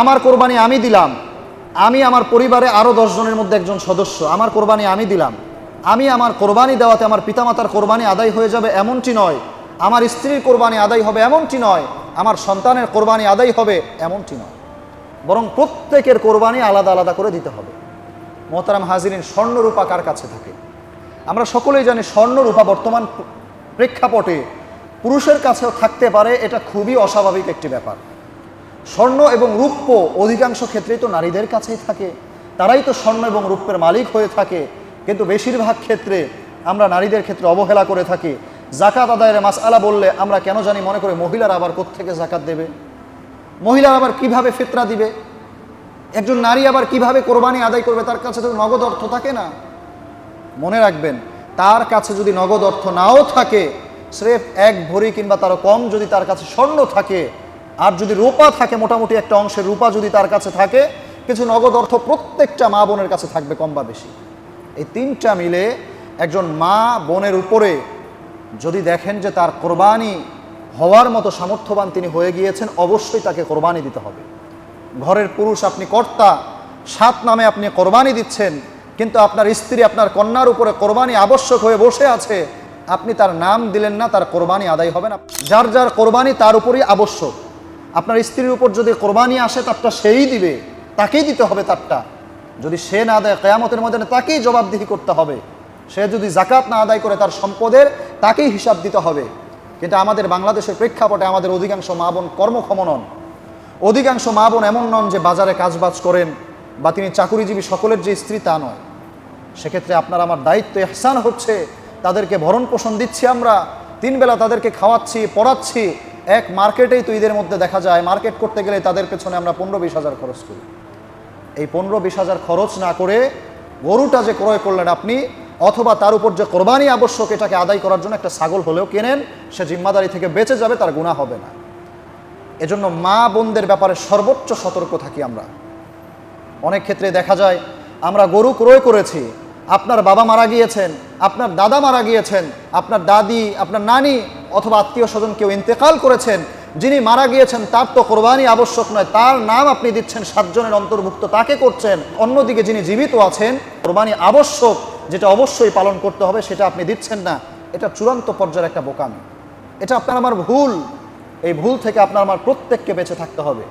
আমার কোরবানি আমি দিলাম, আমি আমার পরিবারে আরও 10 জনের মধ্যে একজন সদস্য, আমার কোরবানি আমি দিলাম, আমি আমার কোরবানি দেওয়াতে আমার পিতামাতার কোরবানি আদায় হয়ে যাবে এমনটি নয়, আমার স্ত্রীর কোরবানি আদায় হবে এমনটি নয়, আমার সন্তানের কোরবানি আদায় হবে এমনটি নয়, বরং প্রত্যেকের কোরবানি আলাদা আলাদা করে দিতে হবে। মোহতারাম হাজিরিন, স্বর্ণরূপা কার কাছে থাকে? আমরা সকলেই জানি স্বর্ণরূপা বর্তমান প্রেক্ষাপটে পুরুষের কাছেও থাকতে পারে, এটা খুবই অস্বাভাবিক একটি ব্যাপার। স্বর্ণ এবং রূপ্য অধিকাংশ ক্ষেত্রেই তো নারীদের কাছেই থাকে, তারাই তো স্বর্ণ এবং রূপ্যের মালিক হয়ে থাকে, কিন্তু বেশিরভাগ ক্ষেত্রে আমরা নারীদের ক্ষেত্রে অবহেলা করে থাকি। জাকাত আদায়ের মাসআলা বললে আমরা কেন জানি মনে করি মহিলারা আবার কোত্থেকে জাকাত দেবে, মহিলারা আবার কিভাবে ফিতরা দিবে, একজন নারী আবার কিভাবে কোরবানি আদায় করবে, তার কাছে তো নগদ অর্থ থাকে না। মনে রাখবেন, তার কাছে যদি নগদ অর্থ নাও থাকে, স্রেফ 1 ভরি কিংবা তারও কম যদি তার কাছে স্বর্ণ থাকে, আর যদি রূপা থাকে, মোটামুটি একটা অংশের রূপা যদি তার কাছে থাকে, কিছু নগদ অর্থ প্রত্যেকটা মা বোনের কাছে থাকবে কম বা বেশি। এই 3টা মিলে একজন মা বোনের উপরে যদি দেখেন যে তার কোরবানি হওয়ার মতো সামর্থ্যবান তিনি হয়ে গিয়েছেন, অবশ্যই তাকে কোরবানি দিতে হবে। ঘরের পুরুষ, আপনি কর্তা, 7 নামে আপনি কোরবানি দিচ্ছেন, কিন্তু আপনার স্ত্রী আপনার কন্যার উপরে কোরবানি আবশ্যক হয়ে বসে আছে, আপনি তার নাম দিলেন না, তার কোরবানি আদায় হবে না। যার যার কোরবানি তার উপরই আবশ্যক। আপনার স্ত্রীর উপর যদি কোরবানি আসে, তারটা সেই দিবে, তাকেই দিতে হবে তারটা। যদি সে না দেয়, কিয়ামতের ময়দানে তাকেই জবাবদিহি করতে হবে। সে যদি যাকাত না আদায় করে তার সম্পদের, তাকেই হিসাব দিতে হবে। কিন্তু আমাদের বাংলাদেশের প্রেক্ষাপটে আমাদের অধিকাংশ মা বোন কর্মক্ষম নন, অধিকাংশ মা বোন এমন নন যে বাজারে কাজবাজ করেন বা তিনি চাকুরিজীবী সকলের যে স্ত্রী তা নয়। সেক্ষেত্রে আপনার আমার দায়িত্ব, ইহসান হচ্ছে তাদেরকে ভরণ পোষণ দিচ্ছি, আমরা 3 বেলা তাদেরকে খাওয়াচ্ছি, পড়াচ্ছি। এক মার্কেটেই তো ঈদের মধ্যে দেখা যায়, মার্কেট করতে গেলে তাদের পেছনে আমরা 15-20 হাজার খরচ করি। এই 15-20 হাজার খরচ না করে গরুটা যে ক্রয় করলেন আপনি, অথবা তার উপর যে কোরবানি আবশ্যক, এটাকে আদায় করার জন্য একটা ছাগল হলেও কেনেন, সে জিম্মাদারি থেকে বেঁচে যাবে, তার গুনাহ হবে না। এজন্য মা বোনদের ব্যাপারে সর্বোচ্চ সতর্ক থাকি আমরা। অনেক ক্ষেত্রে দেখা যায় আমরা গরু ক্রয় করেছি, আপনার বাবা মারা গিয়েছেন, আপনার দাদা মারা গিয়েছেন, আপনার দাদি, আপনার নানি অথবা আত্মীয় স্বজন কেউ ইন্তেকাল করেছেন, যিনি মারা গিয়েছেন তার তো কোরবানি আবশ্যক নয়, তার নাম আপনি দিচ্ছেন 7 জনের অন্তর্ভুক্ত, তাকে করছেন। অন্যদিকে যিনি জীবিত আছেন, কোরবানি আবশ্যক যেটা অবশ্যই পালন করতে হবে সেটা আপনি দিচ্ছেন না। এটা চূড়ান্ত পর্যায়ের একটা বোকামি, এটা আপনার আমার ভুল। এই ভুল থেকে আপনার আমার প্রত্যেককে বেঁচে থাকতে হবে।